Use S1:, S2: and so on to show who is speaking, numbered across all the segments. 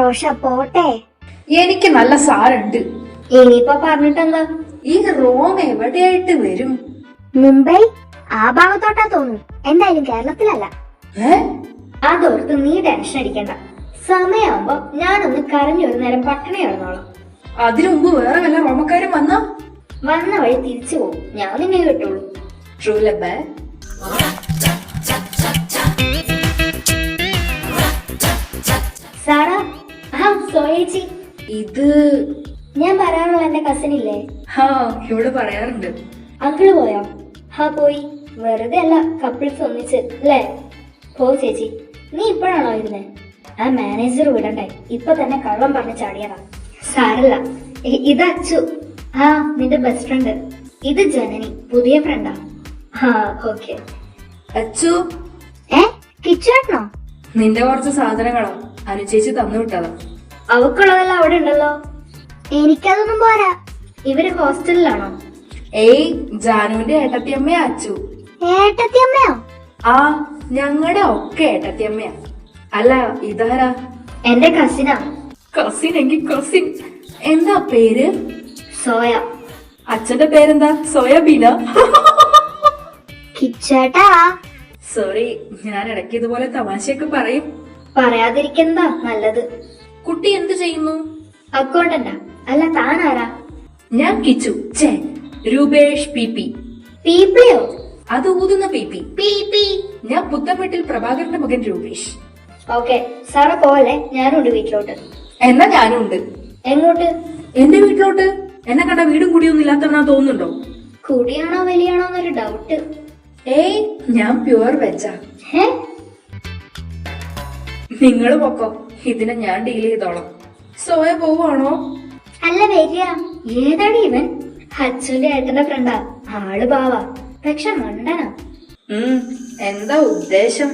S1: Rocher പോട്ടെ.
S2: എനിക്ക് നല്ല സാറുണ്ട്.
S1: ഇനിയിപ്പോ പറഞ്ഞിട്ടെന്താ?
S2: ഈ റോം എവിടെയായിട്ട് വരും?
S1: മുംബൈ ആ ഭാഗത്തോട്ടാ തോന്നുന്നു. എന്തായാലും കേരളത്തിലല്ല. അതോർത്ത് നീ ടെൻഷൻ അടിക്കണ്ട. സമയമാകുമ്പോ ഞാനൊന്ന് കരഞ്ഞൊരു നേരം പട്ടിണി കിടന്നോളാം.
S2: അതിനു മുമ്പ് വേറെ വല്ല റോമക്കാരും
S1: വന്ന വഴി തിരിച്ചു പോകും. ഞാൻ നിന്നെ കിട്ടുള്ളൂ.
S2: ട്രൂലബേ.
S1: സാറാ, സോയേച്ചി,
S2: ഇത്
S1: ഞാൻ പറയാനുള്ള എന്റെ കസിൻ ഇല്ലേ?
S2: ഇവിടെ പറയാറുണ്ട്.
S1: അങ്കിള് പോയോ? പോയി. വെറുതെ അല്ല കപ്പിൾസ് ഒന്നിച്ച് അല്ലേ? പോ ചേച്ചി. നീ ഇപ്പോഴാണോ ഇരുന്നേ? ആ മാനേജർ വിടണ്ടേ? ഇപ്പൊ തന്നെ കള്ളം പറഞ്ഞ് ചാടിയതാ. സാരല്ല. ഇത് അച്ചു. നിന്റെ ബെസ്റ്റ് ഫ്രണ്ട്. ഇത് ജനനി, പുതിയ ഫ്രണ്ടാ. ഓക്കെ.
S2: അച്ചു,
S1: കിച്ചേട്ടനോ?
S2: നിന്റെ കുറച്ച് സാധനങ്ങളോ അനുചേച്ചി തന്നു വിട്ടതാ.
S1: അവക്കുള്ളതെല്ലാം അവിടെ ഉണ്ടല്ലോ. എനിക്കതൊന്നും പോരാ. ഇവര് ഹോസ്റ്റലിലാണോ?
S2: ജാനുവിന്റെ ഏട്ടത്തിയമ്മയാ അച്ചു.
S1: ഏട്ടത്തിയമ്മയോ?
S2: ഞങ്ങളുടെ ഒക്കെ ഏട്ടത്തിയമ്മയാ. അല്ല, ഇതാരാ?
S1: എന്റെ കസിനാ.
S2: കസിൻ എങ്കിൽ കസിൻ. എന്താ പേര്?
S1: സോയ.
S2: അച്ഛന്റെ പേരെന്താ? സോയാബീന.
S1: കിച്ചേട്ടാ.
S2: സോറി, ഞാൻ ഇടയ്ക്ക് ഇതുപോലെ തമാശയൊക്കെ പറയും.
S1: പറയാതിരിക്കുന്നതാ നല്ലത്.
S2: കുട്ടി എന്ത് ചെയ്യുന്നു?
S1: അക്കൗണ്ടന്റാ. അല്ല, താനാരാ?
S2: ഞാൻ കിച്ചു. രൂപേഷ് പി.
S1: പീപ്പിയോ?
S2: അത് ഊതുന്ന പി. ഞാൻ പുത്തൻവീട്ടിൽ പ്രഭാകരന്റെ മകൻ രൂപേഷ്.
S1: ഓക്കെ സാറ, പോലെ ഞാനുണ്ട് വീട്ടിലോട്ട്.
S2: എന്നാ ഞാനും ഉണ്ട്.
S1: എങ്ങോട്ട്?
S2: എന്റെ വീട്ടിലോട്ട്. എന്നെ കണ്ട വീടും കുടിയൊന്നും ഇല്ലാത്തവനാ തോന്നുന്നുണ്ടോ?
S1: കുടിയാണോ വലിയാണോ എന്നൊരു ഡൗട്ട്.
S2: ഞാൻ പ്യുവർ വെജാ. നിങ്ങള് പൊക്കോ, ഇതിനെ ഞാൻ ഡീൽ ചെയ്തോളാം. സോയ പോവാണോ?
S1: അല്ല, വരിക. ഏതാടി ഇവൻ? അച്ഛന്റെ ഏട്ടന്റെ ഫ്രണ്ടാ. ആള് പാവാ, പക്ഷെ മണ്ടനാ.
S2: എന്താ ഉദ്ദേശം?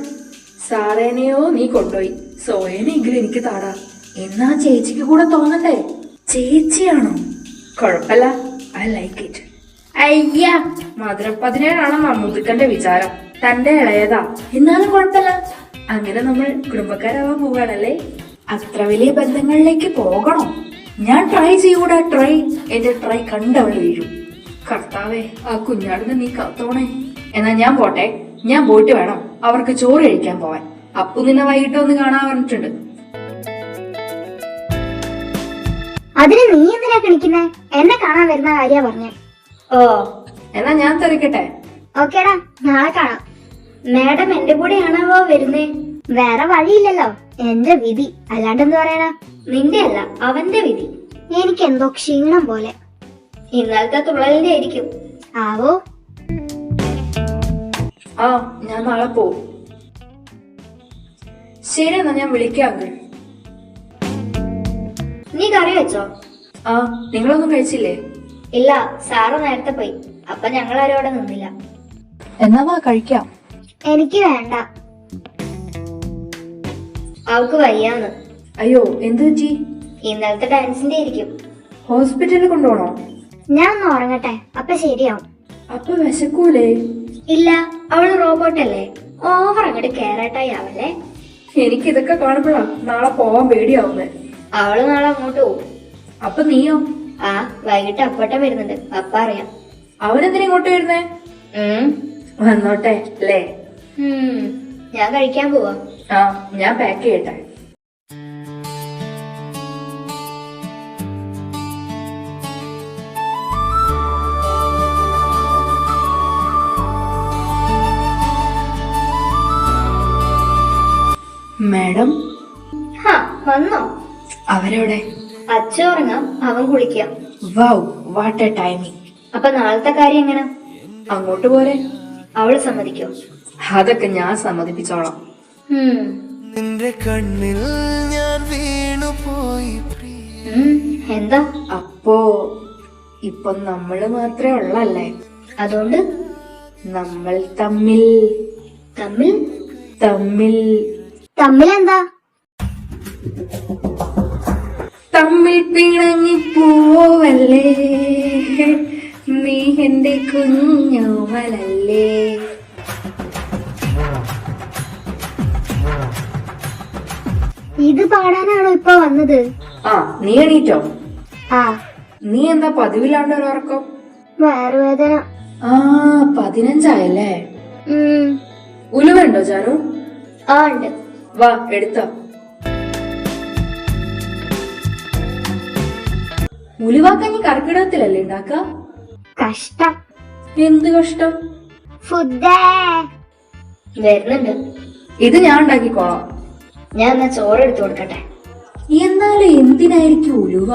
S2: സാറേനെയോ നീ കൊണ്ടുപോയി, സോയനെങ്കിലും എനിക്ക് താടാ. എന്നാ ചേച്ചിക്ക് കൂടെ തോന്നണ്ടേ? ചേച്ചിയാണോ? കൊഴപ്പല്ല, ഐ ലൈക്ക് ഇറ്റ്. അയ്യ, മധുരപ്പതിനേഴാണോ മുതുക്കന്റെ വിചാരം? തന്റെ ഇളയതാ. എന്നാലും കുഴപ്പമില്ല. അങ്ങനെ നമ്മൾ കുടുംബക്കാരാവാൻ പോവാണല്ലേ? അത്ര വലിയ ബന്ധങ്ങളിലേക്ക് പോകണോ? ഞാൻ ട്രൈ ചെയ്യൂടാ. എന്റെ ട്രൈ കണ്ടവള് വീഴും. കർത്താവേ, ആ കുഞ്ഞാടിനെ നീ കത്തോണേ. എന്നാ ഞാൻ പോട്ടെ. ഞാൻ പോയിട്ട് വേണം അവർക്ക് ചോറ് കഴിക്കാൻ പോവാൻ. അപ്പു നിന്നെ വൈകിട്ട് ഒന്ന് കാണാൻ പറഞ്ഞിട്ടുണ്ട്.
S1: അതിന് നീ എന്തിനാ കളിക്കുന്നേ? എന്നെ കാണാൻ വരുന്ന കാര്യ പറഞ്ഞേ.
S2: എന്നാ ഞാൻ തെറിക്കട്ടെ.
S1: ഓക്കേടാ, നാളെ കാണാം. മാഡം എന്റെ കൂടെയാണോ വരുന്നേ? വേറെ വഴിയില്ലല്ലോ. എന്റെ വിധി. അല്ലാണ്ടെന്ത് പറയാനാ? നിന്റെ അല്ല, അവന്റെ വിധി. എനിക്ക് എന്തോ ക്ഷീണം പോലെ. ഇന്നലത്തെ തുള്ളലിന്റെ ആയിരിക്കും. ആവോ?
S2: ഞാൻ നാളെ പോവും. ശരി, എന്നാ ഞാൻ വിളിക്കാം അങ്കിൾ.
S1: നീ കറി വെച്ചോ?
S2: നിങ്ങളൊന്നും കഴിച്ചില്ലേ?
S1: ഇല്ല, സാറ് നേരത്തെ പോയി. അപ്പൊ ഞങ്ങളാരും അവിടെ നിന്നില്ല.
S2: എന്നാ വാ കഴിക്കാം.
S1: എനിക്ക് വേണ്ട. അവക്ക് വയ്യാന്ന്.
S2: അയ്യോ, എന്ത് പറ്റി?
S1: ഇന്നലത്തെ ഡാൻസിന്റെ ആയിരിക്കും.
S2: ഹോസ്പിറ്റലിൽ കൊണ്ടുപോണോ?
S1: ഞാൻ ഒന്ന് ഉറങ്ങട്ടെ, അപ്പൊ ശരിയാവും.
S2: അപ്പൊ വിശക്കൂലേ?
S1: ഇല്ല, അവള് റോബോട്ടല്ലേ. ഓവർ അങ്ങോട്ട് കേറാട്ടായി ആവല്ലേ.
S2: എനിക്ക് ഇതൊക്കെ കാണുമ്പോഴാ നാളെ പോവാൻ പേടിയാവുന്നേ.
S1: അവള് നാളെ അങ്ങോട്ട് പോകും.
S2: അപ്പൊ നീയോ?
S1: വൈകിട്ട് അപ്പട്ടം വരുന്നുണ്ട്. അപ്പ അറിയാം.
S2: അവനെന്തിനാ ഇങ്ങോട്ട് വരുന്നേ? വന്നോട്ടെ അല്ലേ?
S1: ഞാൻ കഴിക്കാൻ പോവാ.
S2: ഞാൻ പാക്ക് ചെയ്യട്ടെ. മാഡം
S1: വന്നോ?
S2: അവരെവിടെ?
S1: അച്ഛ ഉറങ്ങാം, അവൻ കുളിക്കാം.
S2: Wow, what a timing.
S1: അപ്പൊ നാളത്തെ കാര്യം എങ്ങനെ?
S2: അങ്ങോട്ട് പോരെ.
S1: അവള് സമ്മതിക്കോ?
S2: അതൊക്കെ ഞാൻ സമ്മതിപ്പിച്ചോളാം.
S3: നിന്റെ കണ്ണിൽ ഞാൻ വീണുപോയി.
S1: എന്താ?
S2: അപ്പോ ഇപ്പൊ നമ്മള് മാത്രമേ ഉള്ളല്ലേ?
S1: അതുകൊണ്ട്
S2: നമ്മൾ തമ്മിൽ
S1: തമ്മിൽ
S2: തമ്മിൽ
S1: തമ്മിലെന്താ?
S2: തമ്മിൽ പിണങ്ങി പോവല്ലേ, നീ എന്റെ കുഞ്ഞോമലല്ലേ.
S1: ഇത് പാടാനാണോ ഇപ്പൊ വന്നത്?
S2: ആ നീ എണീറ്റോ?
S1: ആ,
S2: നീ എന്താ പതിവില്ലാണ്ട് ഒരു ഉറക്കം?
S1: വയറുവേദന.
S2: ആ 15
S1: ഉം.
S2: ഉലുവുണ്ടോ ജാനു?
S1: ആ ഉണ്ട്.
S2: വാ എടുത്തോ. ഉലുവാക്കഞ്ഞി കർക്കിടകത്തിലല്ലേ ഉണ്ടാക്ക?
S1: കഷ്ടം.
S2: എന്ത് കഷ്ടം?
S1: ഫുഡ് വരുന്നുണ്ട്.
S2: ഇത് ഞാൻ ഉണ്ടാക്കിക്കോളാം.
S1: ഞാൻ എന്നാ ചോറ് എടുത്തു കൊടുക്കട്ടെ.
S2: എന്നാലും എന്തിനായിരിക്കും ഉലുവ?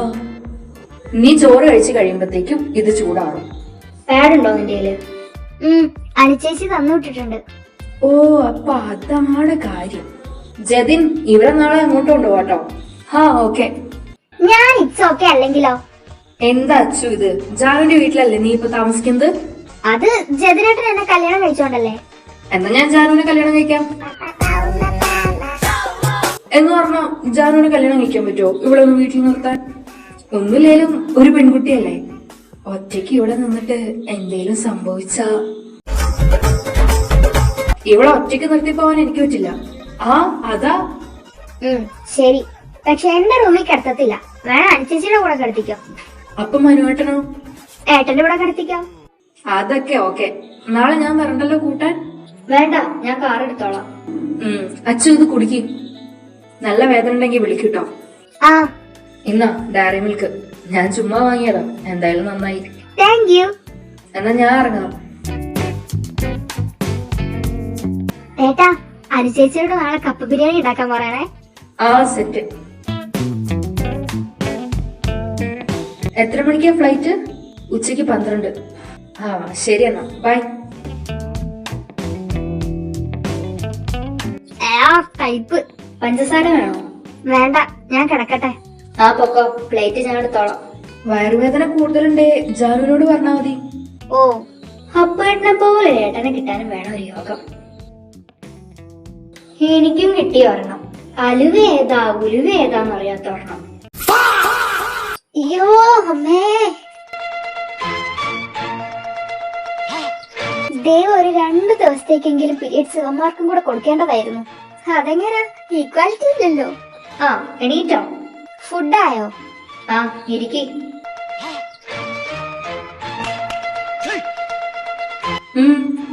S2: നീ ചോറ് കഴിച്ചു കഴിയുമ്പത്തേക്കും ഇത് ചൂടാറും.
S1: പാടുണ്ടോ നിന്റെ കയ്യില്? അനിച്ചേച്ചി തന്നു വിട്ടിട്ടുണ്ട്.
S2: ഓ അപ്പൊ അതാണ് കാര്യം. ജതിൻ ഇവിടെ നാളെ അങ്ങോട്ട് കൊണ്ടുപോട്ടോ. ഹാ ഓക്കെ.
S1: ഞാൻ ഇറ്റ്സ് ഓക്കെ അല്ലെങ്കിലോ?
S2: എന്താ അച്ചു ഇത്? ജാനുവിന്റെ വീട്ടിലല്ലേ നീ ഇപ്പൊ താമസിക്കുന്നത്?
S1: അത് ജതിനേട്ടൻ എന്നെ കല്യാണം കഴിച്ചോണ്ടല്ലേ.
S2: എന്നാ ഞാൻ ജാനുവിനെ കല്യാണം കഴിക്കാം. എന്ന് പറഞ്ഞാ ജാനുവിനെ കല്യാണം കഴിക്കാൻ പറ്റുമോ ഇവിടെ ഒന്ന് വീട്ടിൽ നിർത്താൻ? ഒന്നുമില്ലേലും ഒരു പെൺകുട്ടിയല്ലേ, ഒറ്റയ്ക്ക് ഇവിടെ നിന്നിട്ട് എന്തേലും സംഭവിച്ചാ ഇവിടെ ഒറ്റയ്ക്ക് നിർത്തി പോവാൻ എനിക്ക് പറ്റില്ല. ആ അതാ.
S1: ശരി, പക്ഷെ എന്റെ റൂമിൽ കിടത്തത്തില്ല. വേണം അനിച്ചേച്ചിയുടെ കൂടെ കിടത്തിക്കോ.
S2: അപ്പൊ മനുവേട്ടനോ?
S1: ഏട്ടന്റെ കൂടെ കിടത്തിക്കോ.
S2: അതൊക്കെ ഓക്കെ. നാളെ ഞാൻ വരണ്ടല്ലോ കൂട്ടാൻ?
S1: വേണ്ട, ഞാൻ കാർ എടുത്തോളാം.
S2: അച്ചു ഇത് കുടിക്കും. നല്ല വേദന ഉണ്ടെങ്കിൽ വിളിക്കൂട്ടോ.
S1: ആ
S2: ഇന്നാ ഡയറി മിൽക്ക് ഞാൻ ചുമ്മാ വാങ്ങിയതാ. എന്തായാലും നന്നായി.
S1: Thank you.
S2: എന്നാ ഞാൻ ഇറങ്ങാം.
S1: ഏട്ടാ, അനുചേച്ചിയോട് നാളെ കപ്പ ബിരിയാണി ഉണ്ടാക്കാൻ പറയണേ.
S2: ആ സെറ്റ്. എത്ര മണിക്കാ ഫ്ലൈറ്റ്? ഉച്ചക്ക് 12. ആ ശരി എന്നാ ബൈ.
S1: ടൈപ്പ്. പഞ്ചസാര വേണോ? വേണ്ട, ഞാൻ കിടക്കട്ടെ. ആ പൊക്കോ, പ്ലേറ്റ് ഞാൻ എടുത്തോളാം.
S2: വയറുവേദന കൂടുതലുണ്ടേ ജാനുവിനോട് പറഞ്ഞാ മതി.
S1: ഓ, അപ്പേട്ടനെ പോലെ ഏട്ടനെ കിട്ടാനും വേണം ഒരു യോഗം. എനിക്കും കിട്ടിയ ഒരെണ്ണം. അലുവ ഏതാ ഉലുവ ഏതാന്ന് അറിയാത്ത ഒരെണ്ണം. അയ്യോ അമ്മേ, ദൈവം ഒരു 2 ദിവസത്തേക്കെങ്കിലും പീരിയഡ്സ് അമ്മമാർക്കും കൂടെ കൊടുക്കേണ്ടതായിരുന്നു. അതെങ്ങനെ? ഈക്വാലിറ്റി ഇല്ലല്ലോ. ആ എണീറ്റോ? ഫുഡായോ? ആ ഇരിക്കി.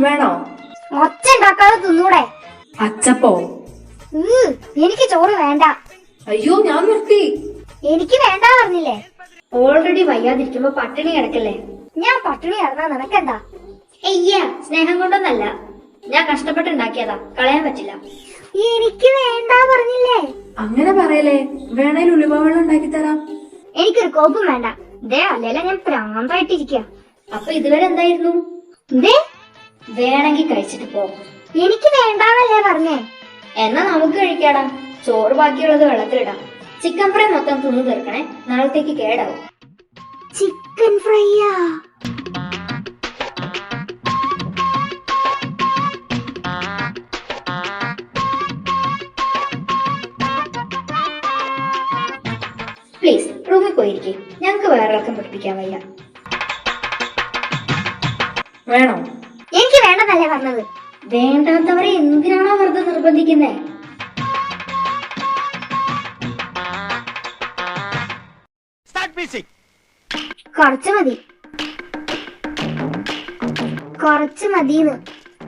S2: വേണോ?
S1: ഒച്ച ഉണ്ടാക്കാതെ തിന്നൂടെ?
S2: അച്ചപ്പോ?
S1: എനിക്ക് ചോറ് വേണ്ട.
S2: അയ്യോ ഞാൻ നിർത്തി. എനിക്ക്
S1: വേണ്ട പറഞ്ഞില്ലേ? ഓൾറെഡി വയ്യാതിരിക്കുമ്പോ പട്ടിണി കിടക്കല്ലേ. ഞാൻ പട്ടിണി കിടന്നാ നിനക്കെന്താ? അയ്യ, സ്നേഹം കൊണ്ടൊന്നല്ല, ഞാൻ കഷ്ടപ്പെട്ടുണ്ടാക്കിയതാ, കളയാൻ പറ്റില്ല. എനിക്ക് വേണ്ട പറഞ്ഞില്ലേ?
S2: അങ്ങനെ പറയലേ. വേണേൽ ഉലുവ വെള്ളം ഉണ്ടാക്കി തരാം.
S1: എനിക്കൊരു കോപ്പും വേണ്ട. ദേ അല്ലേല ഞാൻ പ്രാന്തായിട്ടിരിക്കുക. അപ്പൊ ഇതുവരെ എന്തായിരുന്നു? വേണമെങ്കിൽ കഴിച്ചിട്ട് പോ. എനിക്ക് വേണ്ടാന്നല്ലേ പറഞ്ഞേ? എന്നാ നമുക്ക് കഴിക്കാടാ. ചോറ് ബാക്കിയുള്ളത് വെള്ളത്തിലിടാം. ചിക്കൻ ഫ്രൈ മൊത്തം തിന്നു തീർക്കണേ, നാളത്തേക്ക് കേടാവും. ചിക്കൻ ഫ്രൈയാ? പ്ലീസ് റൂമിൽ പോയിരിക്കെ, ഞങ്ങക്ക് വേറൊക്കെ പഠിപ്പിക്കാൻ വയ്യ.
S2: വേണോ?
S1: എനിക്ക് വേണ്ടതല്ലേ പറഞ്ഞത്. വേണ്ടാത്തവരെ എന്തിനാണോ വെറുതെ നിർബന്ധിക്കുന്നേ? കുറച്ച് മതി, കുറച്ച് മതിന്ന്.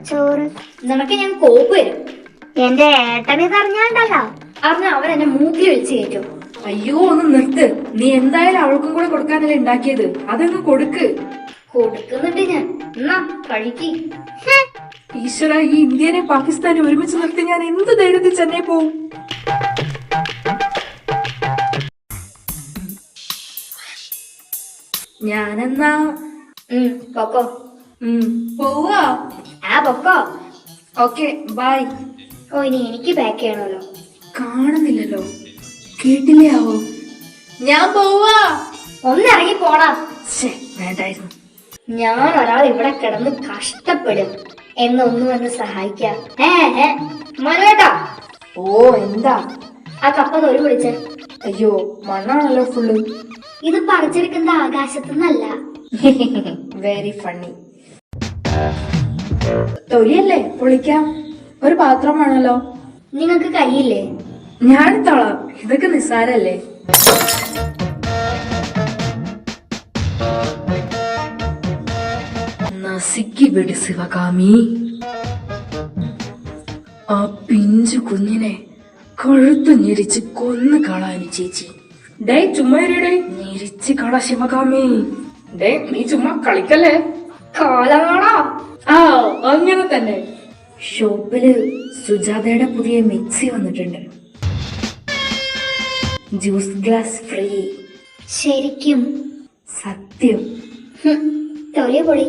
S1: ചോറ് നിനക്ക് ഞാൻ കോപ്പ് തരും. എന്റെ ഏട്ടനെ അറിഞ്ഞാണ്ടല്ലോ. അറിഞ്ഞ അവരെന്നെ മൂക്കിൽ വിളിച്ചു കയറ്റും.
S2: അയ്യോ ഒന്ന് നിർത്ത്. നീ എന്തായാലും അവൾക്കും കൂടെ കൊടുക്കാനല്ലേ ഉണ്ടാക്കിയത്, അതങ്ങ് കൊടുക്ക്.
S1: കൊടുക്കുന്നുണ്ട് ഞാൻ. എന്നാ കഴിക്ക്.
S2: ഈശ്വര, ഈ ഇന്ത്യനെ പാകിസ്ഥാനെ ഒരുമിച്ച് നിർത്തി ഞാൻ എന്ത് ധൈര്യത്തിൽ ചെന്നൈ പോവും? ഞാനെന്നാ
S1: പൊക്കോ.
S2: പോവാ.
S1: പൊക്കോ.
S2: Okay bye.
S1: ഓ, ഇനി എനിക്ക് പാക്ക് ചെയ്യണമല്ലോ.
S2: കാണുന്നില്ലല്ലോ, കേട്ടില്ലേ ആവോ? ഞാൻ പോവാ.
S1: ഒന്നിറങ്ങി പോടാ.
S2: വേണ്ടായിരുന്നു.
S1: ഞാൻ ഒരാൾ ഇവിടെ കിടന്ന് കഷ്ടപ്പെടും എന്നൊന്നു വന്ന് സഹായിക്കാം. മനുവേട്ടാ.
S2: ഓ എന്താ?
S1: ആ കപ്പ ഒരു വിളിച്ചേ.
S2: അയ്യോ മണ്ണാണല്ലോ ഫുള്ള്.
S1: ഇത് പറിച്ചെടുക്കുന്ന ആകാശത്തുനിന്നല്ല.
S2: Very funny. തൊലിയല്ലേ പൊളിക്കാം. ഒരു പാത്രം വേണല്ലോ.
S1: നിങ്ങൾക്ക് കയ്യില്ലേ?
S2: ഞാനെത്തോളാം. ഇതൊക്കെ നിസ്സാരല്ലേ? നസിക്ക് വിട് ശിവകാമി. ആ പിഞ്ചു കുഞ്ഞിനെ കഴുത്തു ഞെരിച്ച് കൊന്നു കളാനു ചേച്ചി. ഡേ ചുമ്മാ ഞെരിച്ച് കള ശിവകാമി. ഡേ നീ ചുമ്മാ കളിക്കല്ലേ.
S1: കാലാണോ?
S2: ആ അങ്ങനെ തന്നെ. ഷോപ്പില് സുജാതയുടെ പുതിയ മിക്സി വന്നിട്ടുണ്ട്. Juice glass free.
S1: ശരിക്കും?
S2: സത്യം.
S1: തൊലി പൊളി.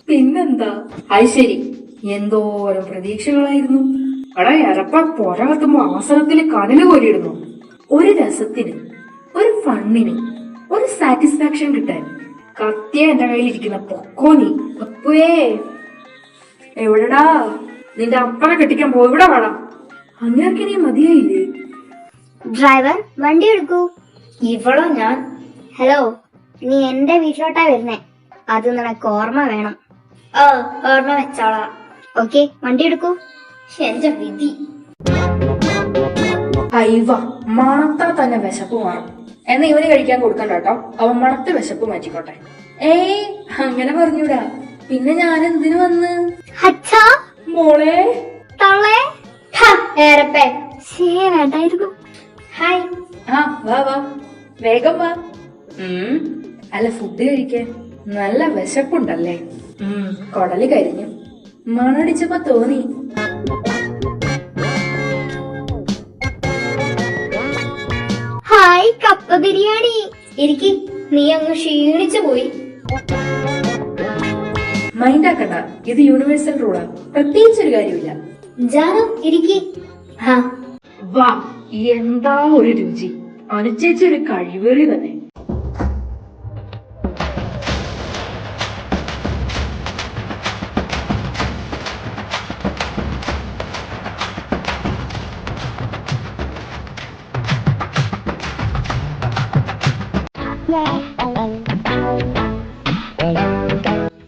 S2: പിന്നെന്താ? അത് ശരി, എന്തോരം പ്രതീക്ഷകളായിരുന്നു. എടാ എരപ്പ പോരാത്തുമ്പോ അവസരത്തില് കനല് കോരിയിടുന്നു. ഒരു രസത്തിന്, ഒരു ഫണ്ണിന്, ഒരു സാറ്റിസ്ഫാക്ഷൻ കിട്ടാൻ കത്തിയ എന്റെ കയ്യിലിരിക്കുന്ന പൊക്കോ നീ. അപ്പേ എവിടെടാ? നിന്റെ അപ്പനെ കെട്ടിക്കാൻ പോ. ഇവിടെ വേണം. അങ്ങേർക്ക് നീ മതിയായില്ലേ?
S1: ഡ്രൈവർ വണ്ടി എടുക്കൂ. ഇവളോ ഞാൻ? ഹലോ, നീ എന്റെ വീട്ടിലോട്ടാ വരുന്നേ. അത് നിനക്ക് ഓർമ്മ വേണം. ഓർമ്മ വെച്ചോളാ. ഓക്കെ, വണ്ടി എടുക്കൂ. എന്റെ വിധി.
S2: അയവ മണത്താ തന്നെ വിശപ്പ് മാറും. എന്നാ ഇവന് കഴിക്കാൻ കൊടുക്കണ്ട കേട്ടോ. അവൻ മണത്ത് വിശപ്പ് മാറ്റിക്കോട്ടെ. ഏയ് അങ്ങനെ പറഞ്ഞൂടാ. പിന്നെ ഞാൻ എന്തിനു വന്ന്?
S1: അച്ഛാ,
S2: മോളെ,
S1: തള്ളേ, ഏറപ്പേ വേണ്ടായിരുന്നു. ഹായ്.
S2: ആ വാ വാ, വേഗം വാ. അല്ല ഫുഡ് കഴിക്കാൻ നല്ല വിശപ്പുണ്ടല്ലേ? കൊടല് കരിഞ്ഞു. മണടിച്ചപ്പോ തോന്നി.
S1: ഹായ്, കപ്പ ബിരിയാണി. ഇരിക്കി, നീ അങ്ങ് ക്ഷീണിച്ചു പോയി.
S2: മൈൻഡ് ആക്കണ്ട, ഇത് യൂണിവേഴ്സൽ റൂളാ. പ്രത്യേകിച്ചൊരു കാര്യമില്ല.
S1: ജാനു ഇരിക്കി.
S2: വാ, എന്താ ഒരു രുചി. അനുചേച്ചി ഒരു കഴിവേറി തന്നെ.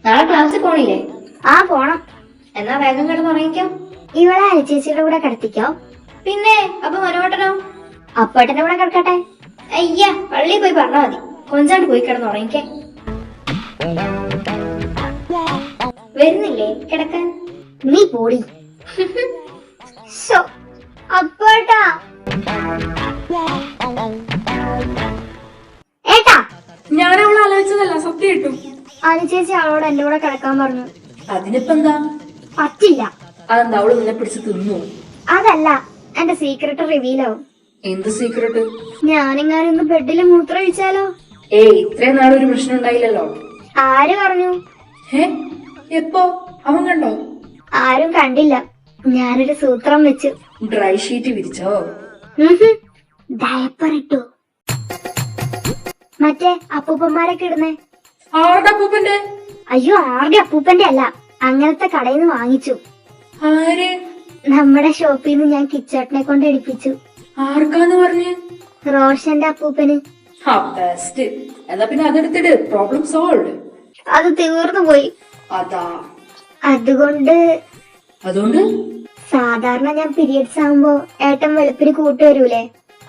S1: നാളെ ക്ലാസ്സിൽ പോണില്ലേ? ആ പോണം. എന്നാ വേഗം കിടന്ന് ഉറങ്ങിക്കോ. ഇവളെ അരിച്ചേച്ചിയുടെ കൂടെ കിടത്തിക്കോ. പിന്നെ അപ്പൊ മനോട്ടനോ? അപ്പേട്ടന്റെ കൂടെ കിടക്കട്ടെ. അയ്യ, പള്ളിയിൽ പോയി പറഞ്ഞാ മതി. കൊഞ്ചാണ്ട് പോയി കിടന്ന് ഉറങ്ങിക്കേ. വരുന്നില്ലേ കിടക്കാൻ? നീ പോടി. അപ്പേട്ടാ, ഏട്ടാ,
S2: ഞാൻ അവളെ ആലോചിച്ചതല്ല, സത്യം കിട്ടും.
S1: അനുചേച്ചി അവളോട് എന്റെ കൂടെ കിടക്കാൻ പറഞ്ഞു.
S2: അതിനിപ്പോ എന്താ?
S1: പറ്റില്ല.
S2: അതെന്താ, അവള് നിന്നെ പിടിച്ച് തിന്നു?
S1: അതല്ല, എന്റെ സീക്രട്ട് റിവീൽ ആവും.
S2: എന്ത് സീക്രട്ട്?
S1: ഞാനെങ്ങാനൊന്ന് ബെഡില് മൂത്രമൊഴിച്ചാലോ?
S2: ഇത്രയും നാളൊരു പ്രശ്നം ഉണ്ടായില്ലല്ലോ.
S1: ആര് പറഞ്ഞു?
S2: എപ്പോ? അവൻ കണ്ടോ?
S1: ആരും കണ്ടില്ല. ഞാനൊരു സൂത്രം വെച്ചു.
S2: Dry sheet വിരിച്ചോ?
S1: ഡയപ്പർ ഇട്ടു. മറ്റേ അപ്പൂപ്പന്മാരൊക്കെ ഇടുന്നേ.
S2: ആരുടെ അപ്പൂപ്പന്റെ?
S1: അയ്യോ, ആരുടെ അപ്പൂപ്പന്റെ അല്ല, അങ്ങനത്തെ കടയിൽ നിന്ന് വാങ്ങിച്ചു.
S2: ആര്?
S1: നമ്മുടെ ഷോപ്പിൽ നിന്ന് ഞാൻ കിച്ചേട്ടനെ കൊണ്ട് എടുപ്പിച്ചു.
S2: ആർക്കാന്ന് പറഞ്ഞ്?
S1: റോഷന്റെ അപ്പൂപ്പന്.
S2: ബെസ്റ്റ്. എന്നാ പിന്നെ അതെടുത്തിട്ട് പ്രോബ്ലം സോൾവ്.
S1: അത് തീർന്നു പോയി.
S2: അതാ.
S1: അതുകൊണ്ട് സാധാരണ ഞാൻ പീരിയഡ്സ് ആവുമ്പോ ഏട്ടൻ വെളുപ്പിന് കൂട്ടുവരൂലേ,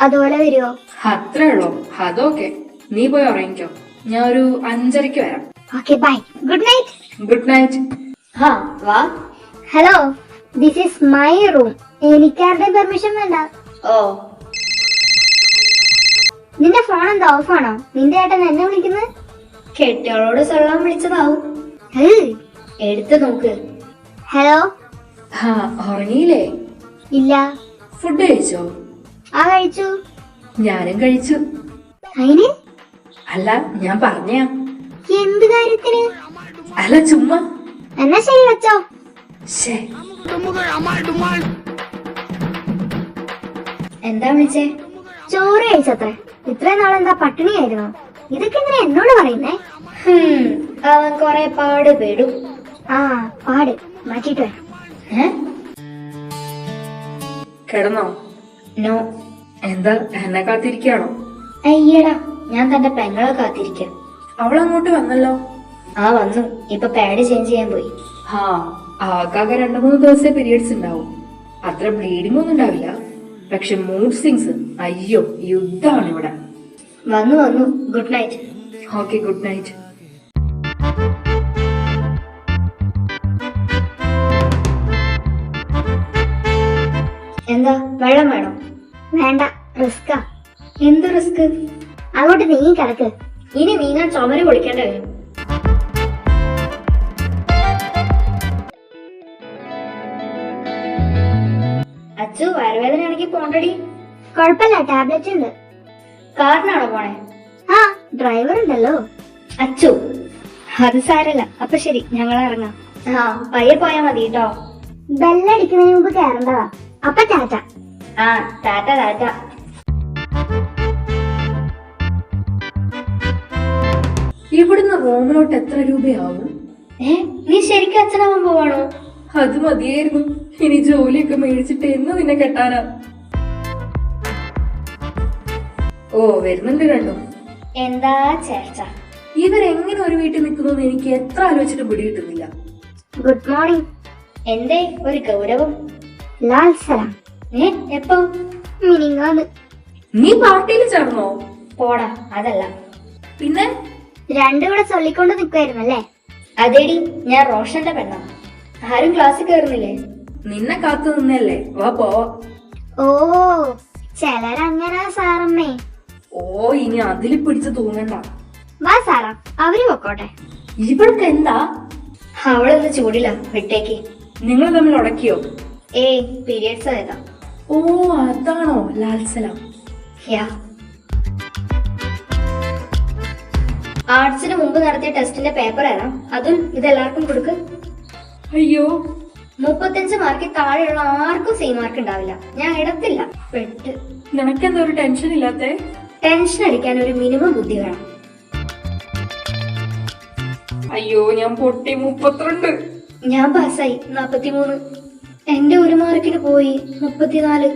S1: അതുപോലെ വരുവോ?
S2: അത്രേ ഉള്ളോ? അതൊക്കെ. നീ പോയി ഉറങ്ങിക്കോ. ഞാൻ ഒരു 5:30 വരാം.
S1: Okay, bye. Good night.
S2: Good night.
S1: വാ. Hello, this is my room. എനിക്കാരുടെ പെർമിഷൻ വേണ്ട. ഓ, നിന്റെ ഫോൺ എന്താ ഓഫാണോ? നിന്റെ ഏട്ടൻ എന്നെ വിളിക്കുന്നത്? കെട്ടിയോളോട് സൊല്ലാൻ വിളിച്ചതാവും. എടുത്തു നോക്ക്. ഹലോ.
S2: ഉറങ്ങിയില്ലേ?
S1: ഇല്ല.
S2: ഫുഡ് കഴിച്ചോ?
S1: കഴിച്ചു.
S2: ഞാനും കഴിച്ചു.
S1: അതിന്?
S2: അല്ല, ഞാൻ പറഞ്ഞ.
S1: എന്ത് കാര്യത്തിന്?
S2: അല്ല, ചുമ്മാ.
S1: എന്നാ ശരി, വെച്ചോ. എന്താ വിളിച്ചേ? ചോറ് കഴിച്ചത്രേ. ഇത്രയും നാളെന്താ പട്ടിണിയായിരുന്നോ? ഇതൊക്കെ എന്തിനാ എന്നോട് പറയുന്നേ? അവൻ കൊറേ പാട് പെടും. പാട് മാറ്റിട്ട് വരാം.
S2: കിടന്നോ?
S1: നോ.
S2: എന്താ, എന്നെ കാത്തിരിക്കാണോ?
S1: അയ്യടാ, ഞാൻ തന്റെ പെങ്ങളെ കാത്തിരിക്ക.
S2: അവളങ്ങോട്ട് വന്നല്ലോ.
S1: വന്നു. ഇപ്പൊ പാഡ് ചേഞ്ച് ചെയ്യാൻ പോയി.
S2: ആകെ 2-3 ദിവസത്തെ പീരിയഡ്സ് ഉണ്ടാവും. അത്ര ബ്ലീഡിംഗ് ഒന്നും ഉണ്ടാവില്ല. പക്ഷെ മൂഡ് സ്വിങ്സ് അയ്യോ യുദ്ധാണ് ഇവിടെ.
S1: വന്നു വന്നു, good night.
S2: Okay, good night.
S1: എന്താ വെള്ളം വേണോ? വേണ്ട, റിസ്കാ. എന്ത് റിസ്ക്? അങ്ങോട്ട് നീങ്ങി കിടക്ക്. ഇനി നീങ്ങാൻ ചുമര് പൊളിക്കേണ്ടി വരും. അച്ചു, വയറുവേദനയാണെങ്കിൽ പോണ്ടടി. കുഴപ്പമില്ല, ടാബ്ലറ്റ് ഉണ്ട്. കാറിനാണോ പോണേ? ആ, ഡ്രൈവർ ഉണ്ടല്ലോ. അച്ചു, അത് സാരല്ല. അപ്പൊ ശരി, ഞങ്ങൾ ഇറങ്ങാം. ആ, പയ്യെ പോയാ മതി കേട്ടോ. ബെല്ലടിക്കുന്നതിന് മുമ്പ് കയറേണ്ടതാ. അപ്പൊ ടാറ്റ. ആ, ടാറ്റ ടാറ്റ.
S2: ഇവിടുന്ന് റൂമിലോട്ട് എത്ര രൂപയാവും?
S1: നീ ശരിക്കും അച്ഛനാവാൻ പോവാണോ?
S2: അത് മതിയായിരുന്നു. ഇനി ജോലിയൊക്കെ മേടിച്ചിട്ട് എന്ന് നിന്നെ കെട്ടാനാ. ഓ, വരുന്നുണ്ട് രണ്ടും.
S1: എന്താ ചേർച്ച?
S2: ഇവരെങ്ങനെ ഒരു വീട്ടിൽ നിൽക്കുന്നു എനിക്ക് എത്ര ആലോചിച്ചിട്ട് പിടി കിട്ടുന്നില്ല.
S1: Good morning. എന്തേ ഒരു ഗൗരവം? ലാൽ സലാം. എപ്പോ? മിനിങ്ങാന്ന്.
S2: നീ പാർട്ടിയിൽ ചേർന്നോ?
S1: പോടാ, അതല്ല.
S2: പിന്നെ
S1: രണ്ടും കൂടെ ചൊല്ലിക്കൊണ്ട് നിൽക്കുവായിരുന്നല്ലേ? അതേടി, ഞാൻ റോഷന്റെ പെണ്ണ. ആരും ക്ലാസ്സിൽ കയറുന്നില്ലേ?
S2: നിന്നെ കാത്തു നിന്നല്ലേ. വാ പോവാ.
S1: ഓ, ചിലരങ്ങനെ സാറമ്മേ.
S2: ഓ, ഇനി അതിൽ പിടിച്ച് തൂങ്ങണ്ട.
S1: വാ സാറാ, അവര് പൊക്കോട്ടെ.
S2: ഇവൾക്ക് എന്താ?
S1: അവളൊന്ന് ചൂടില്ല, വിട്ടേക്ക്.
S2: നിങ്ങൾ തമ്മിൽ ഉടക്കിയോ?
S1: ഏയ്, പീരിയഡ്സ് ആയതാ.
S2: ഓ, അതാണോ ലാൽസലാം.
S1: യാ. ആർട്സിന് മുമ്പ് നടത്തിയ ടെസ്റ്റിന്റെ പേപ്പർ ഏതാ? അതും ഇതെല്ലാവർക്കും കൊടുക്ക്.
S2: അയ്യോ,
S1: 35 മാർക്കിൽ താഴെയുള്ള ആർക്കും സി മാർക്ക് ഉണ്ടാവില്ല. ഞാൻ ഇടത്തില്ല. പെട്ട്.
S2: നിനക്കെന്താ ഒരു ടെൻഷൻ ഇല്ലാത്തെ?
S1: ടെൻഷൻ അടിക്കാൻ ഒരു മിനിമം ബുദ്ധി വേണം.
S2: അയ്യോ, ഞാൻ പൊട്ടി 32.
S1: ഞാൻ പാസ്സായി 43. എന്റെ ഒരു മാർക്കിന് പോയി 34.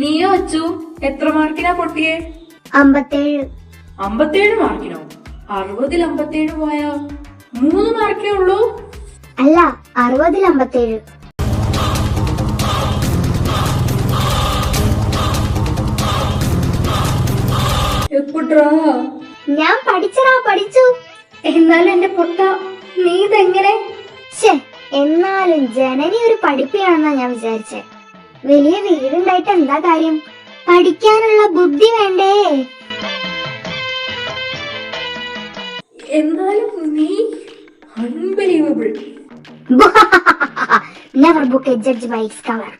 S2: നീയോ അച്ചു, എത്ര മാർക്കിനാ പൊട്ടിയേ?
S1: 57.
S2: 57 മാർക്കിനോ? 60-ൽ 57 പോയാ 3 മാർക്കേ ഉള്ളൂ.
S1: അല്ല, 60-ൽ 57.
S2: എപ്പോട്രാ?
S1: ഞാൻ പഠിച്ചു. എന്നാലും എന്റെ പൊട്ട, നീ ഇതെങ്ങനെ? എന്നാലും ജനനി ഒരു പഠിപ്പിയാണെന്നാ ഞാൻ വിചാരിച്ചേ. വലിയ വീടുണ്ടായിട്ട് എന്താ കാര്യം? പഠിക്കാനുള്ള ബുദ്ധി വേണ്ടേ?
S2: എന്നാലും നീ unbelievable.
S1: Never book a judge by its cover.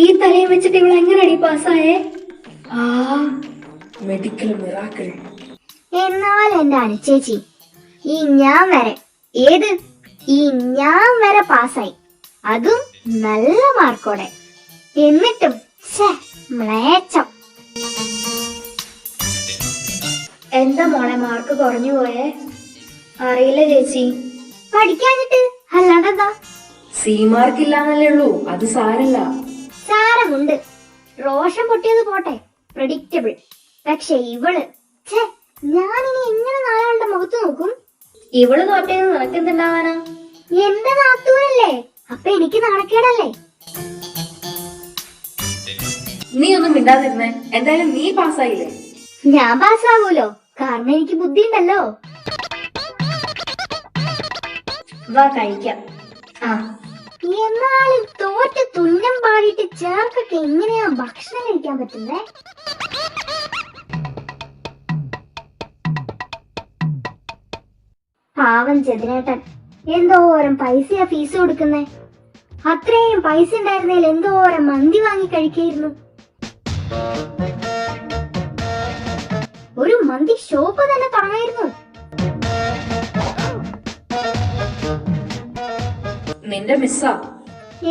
S1: ഈ തലയിൽ വെച്ചിട്ട് ഇവൾ എങ്ങനെയാടി പാസ്സായേ?
S2: ആ, മെഡിക്കൽ മിറാക്കിൾ.
S1: എന്നാൽ എന്റെ അനുചേച്ചി, ഈ ഞാൻ വരെ പാസ്സായി, അതും നല്ല മാർക്കോടെ. എന്നിട്ടും മ്ലേച്ഛം. എന്താ മോളെ മാർക്ക് കുറഞ്ഞു പോയേ? അറിയില്ല ചേച്ചി. പഠിക്കാഞ്ഞിട്ട് അല്ലാണ്ടെന്താ?
S2: സി മാർക്ക് ഇല്ലാന്നല്ലേ ഉള്ളൂ. അത് സാരല്ല.
S1: സാരമുണ്ട്. റോഷൻ പൊട്ടിയത് പോട്ടെ, പ്രെഡിക്റ്റബിൾ. പക്ഷെ ഇവള്, ഞാനിനി എങ്ങനെ നാലാളുടെ മുഖത്ത് നോക്കും? ഇവള് തോറ്റത് നിനക്കെന്തുണ്ടാവാനാ? എന്റെ നാത്തൂരല്ലേ, അപ്പൊ എനിക്ക് നാണക്കേടല്ലേ?
S2: നീ ഒന്നും മിണ്ടാതിരുന്നേ. എന്തായാലും നീ പാസ്സായില്ലേ?
S1: ഞാൻ പാസ്സാവൂലോ, കാരണം എനിക്ക് ബുദ്ധി ഉണ്ടല്ലോ. വാ കഴിക്കാം. എന്നാലും തോറ്റ് തുന്നം പാടിയിട്ട് ചേർക്കൊക്കെ എങ്ങനെയാ ഭക്ഷണം കഴിക്കാൻ പറ്റുന്നേ? പാവം ചെതിനേട്ടൻ, എന്തോരം പൈസയാ ഫീസ് കൊടുക്കുന്നേ. അത്രയും പൈസ ഉണ്ടായിരുന്നേൽ എന്തോരം മന്തി വാങ്ങി കഴിക്കായിരുന്നു. ഒരു മന്തി ഷോപ്പ് തന്നെ തുടങ്ങായിരുന്നു.
S2: നിന്റെ മിസ്സാ.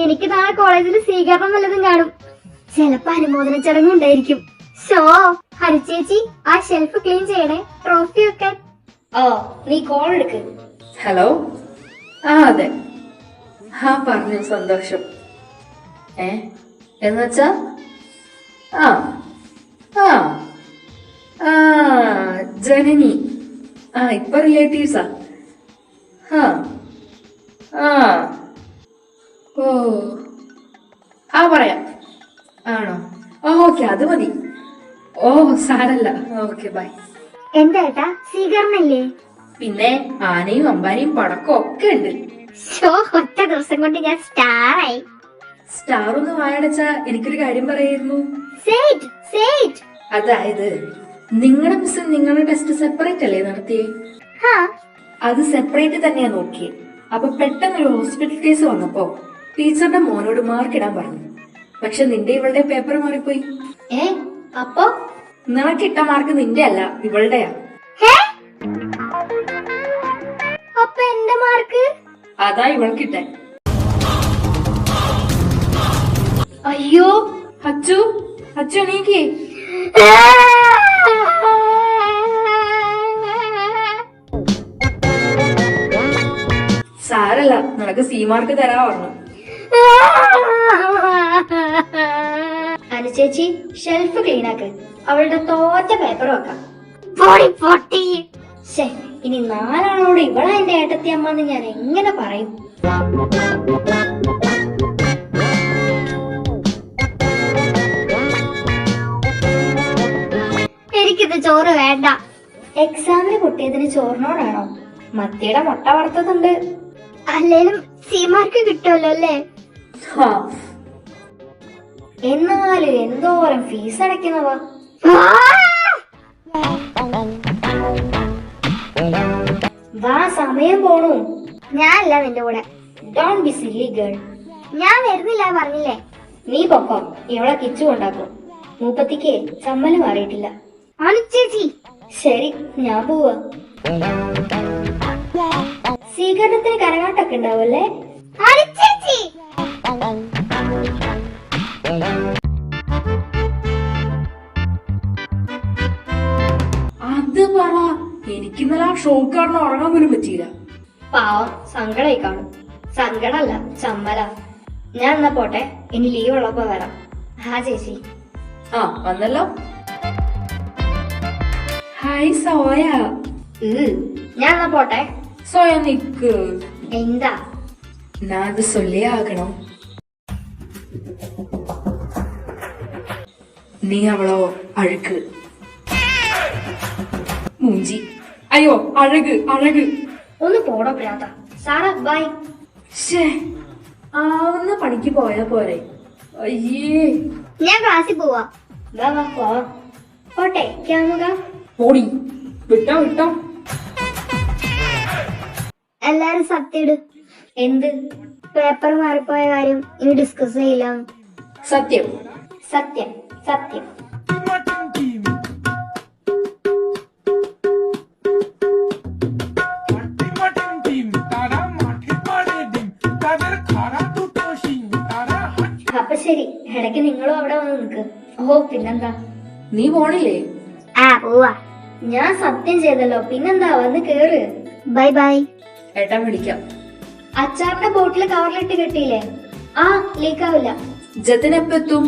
S1: എനിക്ക് നാളെ കോളേജിൽ സ്വീകരണം വല്ലതും കാണും. ചിലപ്പോ അനുമോദന ചടങ്ങുണ്ടായിരിക്കും. ഹരിച്ചേച്ചി, ആ ഷെൽഫ് ക്ലീൻ ചെയ്യണേ, ട്രോഫി വെക്കാൻ. ഓ, നീ കോൾ എടുക്ക്.
S2: ഹലോ. ആ, അതെ. ആ, പറഞ്ഞു. സന്തോഷം. എന്നുവച്ചാ? ആ ആ ആ ജനനി. ആ, ഇപ്പൊ റിലേറ്റീവ്സാ. ആ ആ ഓ, ആ പറയാം. ആണോ? ഓക്കെ, അത് മതി. ഓ സാരല്ല. Okay bye.
S1: എന്താ ഏട്ടാ സ്വീകരണല്ലേ?
S2: പിന്നെ ആനയും അമ്പാനിയും പടക്കം ഒക്കെ ഉണ്ട്.
S1: ഒറ്റ ദിവസം കൊണ്ട് ഞാൻ സ്റ്റാറായി.
S2: സ്റ്റാർ ഒന്ന് വായടച്ച എനിക്കൊരു കാര്യം പറയായിരുന്നു. അതായത് നിങ്ങളുടെ മിസ് നിങ്ങളുടെ ടെസ്റ്റ് സെപ്പറേറ്റ് അല്ലേ നടത്തിയേ? അത് സെപ്പറേറ്റ് തന്നെയാ നോക്കിയേ. അപ്പൊ പെട്ടെന്നൊരു ഹോസ്പിറ്റൽ കേസ് വന്നപ്പോ ടീച്ചറുടെ മോനോട് മാർക്ക് ഇടാൻ പറഞ്ഞു. പക്ഷെ നിന്റെ ഇവളുടെ പേപ്പർ മാറിപ്പോയി.
S1: അപ്പൊ
S2: നിനക്കിട്ട മാർക്ക് നിന്റെ അല്ല ഇവളുടെയാ.
S1: അപ്പൊ എന്റെ മാർക്ക്
S2: അതാ ഇവൾക്കിട്ടെ.
S1: അയ്യോ
S2: അച്ചു അച്ചു എണീക്കേ. സാരല്ല, നിനക്ക് സി മാർക്ക് തരാ പറഞ്ഞു.
S1: അനുചേച്ചി ഷെൽഫ് ക്ലീൻ ആക്ക്. അവളുടെ തോറ്റ പേപ്പർ വെക്കാം. ഇനി 4 ആളോട് ഇവളാ എന്റെ ഏട്ടത്തി അമ്മന്ന് ഞാൻ എങ്ങനെ പറയും? എനിക്കിത് ചോറ് വേണ്ട. എക്സാമിന് പൊട്ടിയതിന് ചോറിനോടാണോ? മത്തിയുടെ മുട്ട വറുത്തതുണ്ട്. അല്ലേലും സി മാർക്ക് കിട്ടുമല്ലോ അല്ലേ? എന്നാലും എന്തോരം ഫീസ് അടയ്ക്കുന്നവാ. വാ, സമയം പോണു. ഞാനല്ല നിന്റെ കൂടെ. Don't be silly girl. ഞാൻ വരുന്നില്ല പറഞ്ഞില്ലേ. നീ പൊക്കോ, ഇവളെ കിച്ചു കൊണ്ടാക്കും. മൂപ്പത്തിക്ക് ചമ്മല് മാറിയിട്ടില്ല. ചേച്ചി ശരി, ഞാൻ പോവാ. സ്വീകരണത്തിന് കരകാട്ടൊക്കെ ഉണ്ടാവല്ലേ?
S2: അത് പറ. എനിക്ക് ഇന്നലെ ആ ഷോക്ക് കാരണം ഉറങ്ങാൻ പോലും പറ്റിയില്ല.
S1: പാവം സങ്കടായി കാണും. സങ്കടല്ല, ചമ്മല. ഞാൻ എന്നാ പോട്ടെ, ഇനി ലീവ് ഉള്ളപ്പോ വരാം. ചേച്ചി.
S2: വന്നല്ലോ. Hi soya.
S1: ഞാൻ എന്നാ പോട്ടെ.
S2: സോയ നിക്ക്.
S1: എന്താ?
S2: ഞാൻ അത് സൊല്ലേ ആകണം. നീ അവളോ അഴുക്ക് മൂഞ്ചി. അയ്യോ അഴക് അഴക്.
S1: ഒന്ന് പോടോ പ്രാത. Sara by.
S2: ആവുന്ന പണിക്ക് പോയാ പോരെ. അയ്യേ,
S1: ഞാൻ ക്ലാസ്സിൽ പോവാ. പോട്ടെ.
S2: ഓടി വിട്ടോ വിട്ടോ.
S1: എല്ലാരും സത്യം. എന്ത്? പേപ്പർ മാറിപ്പോയ കാര്യം ഇനി ഡിസ്കസ് ചെയ്യില്ല.
S2: സത്യം
S1: സത്യം സത്യം. അപ്പൊ ശരി, ഇടയ്ക്ക് നിങ്ങളും അവിടെ വന്ന് നിക്ക്. പിന്നെന്താ?
S2: നീ പോണില്ലേ?
S1: പോവാ. ഞാൻ സത്യം ചെയ്തല്ലോ, പിന്നെന്താ? വന്ന് കേറ്. Bye bye.
S2: ഏട്ടാ വിളിക്കാം.
S1: അച്ചാറിന്റെ ബോട്ടില് കവറിലിട്ട് കെട്ടിയില്ലേ? ലീക്കാവില്ല.
S2: ജതിൻ എപ്പ എത്തും?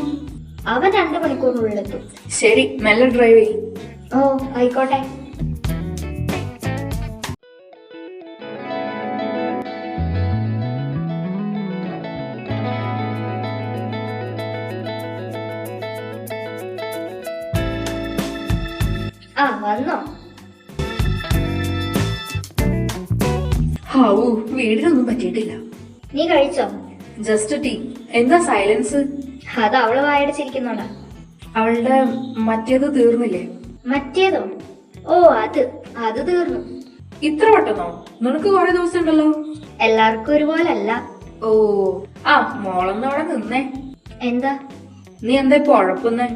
S1: അവൻ 2 മണിക്കൂറിനുള്ളിൽ എത്തും.
S2: ശരി, മെല്ലെ ഡ്രൈവ് ചെയ്യും.
S1: ആയിക്കോട്ടെ. വന്നോ?
S2: വീടിനൊന്നും പറ്റിയിട്ടില്ല.
S1: നീ കഴിച്ചോ?
S2: Just tea. എന്താ സൈലൻസ്?
S1: അത് അവള് വായടച്ചിരിക്കുന്നുണ്ടാ.
S2: അവളുടെ മറ്റേത് തീർന്നില്ലേ?
S1: മറ്റേതോ? അത് തീർന്നു.
S2: ഇത്ര പെട്ടെന്നോ? നിനക്ക് കുറെ ദിവസം ഉണ്ടല്ലോ.
S1: എല്ലാവർക്കും ഒരുപോലല്ല.
S2: മോളൊന്നും അവിടെ നിന്നേ.
S1: എന്താ?
S2: നീ എന്താ ഇപ്പൊ ഉഴപ്പുന്നേ?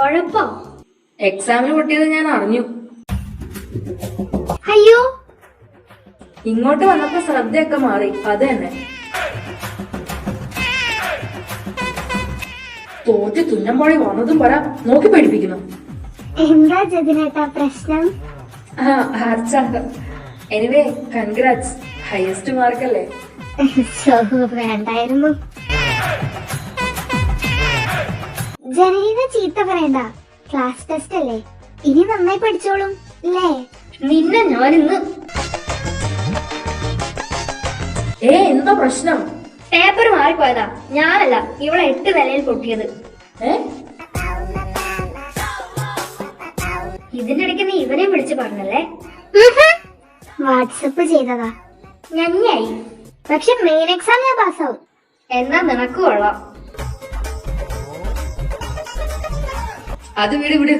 S1: ഉഴപ്പോ?
S2: എക്സാമിന് പൊട്ടിയത് ഞാൻ അറിഞ്ഞു.
S1: അയ്യോ,
S2: ഇങ്ങോട്ട് വന്നപ്പോ ശ്രദ്ധയൊക്കെ മാറി. അത് തന്നെ. തോറ്റ് തുന്നമ്പോഴി വന്നതും പറ നോക്കി പഠിപ്പിക്കുന്നു.
S1: എന്താ ജതിനേട്ടാ പ്രശ്നം?
S2: Anyway congrats. ഹയസ്റ്റ് മാർക്കല്ലേ?
S1: വേണ്ടായിരുന്നു. ജനീനെ ചീത്ത പറയണ്ട. ക്ലാസ് ടെസ്റ്റ് അല്ലേ, ഇനി നന്നായി പഠിച്ചോളും അല്ലേ? നിന്നെ ഞാനിന്ന്.
S2: എന്താ പ്രശ്നം?
S1: പേപ്പർ മാറിപ്പോയതാ. ഞാനല്ല, ഇവളെ 8 നിലയിൽ പൊട്ടിയത്. ഇതിന്റെ ഇടയ്ക്ക് നീ ഇവനെ വിളിച്ചു പറഞ്ഞല്ലേ?
S4: വാട്സപ്പ് ചെയ്തതാ.
S1: ഞഞ്ഞായി.
S4: പക്ഷെ മെയിൻ എക്സാം ഞാൻ പാസ്സാവും.
S1: എന്നാ നിനക്ക് കൊള്ളാം.
S2: അത് വിട് വിട്,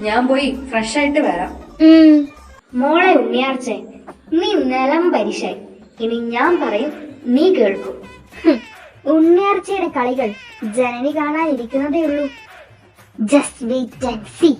S2: ഞാൻ പോയി ഫ്രഷ് ആയിട്ട് വരാം.
S1: മോളെ ഉണ്ണിയാർച്ചേ, നീ നിലം പരിശായി. ഇനി ഞാൻ പറയും, നീ കേൾക്കും.
S4: ഉണ്ണിയാർച്ചയുടെ കളികൾ ജനനി കാണാനിരിക്കുന്നതേ ഉള്ളൂ. Just wait and see.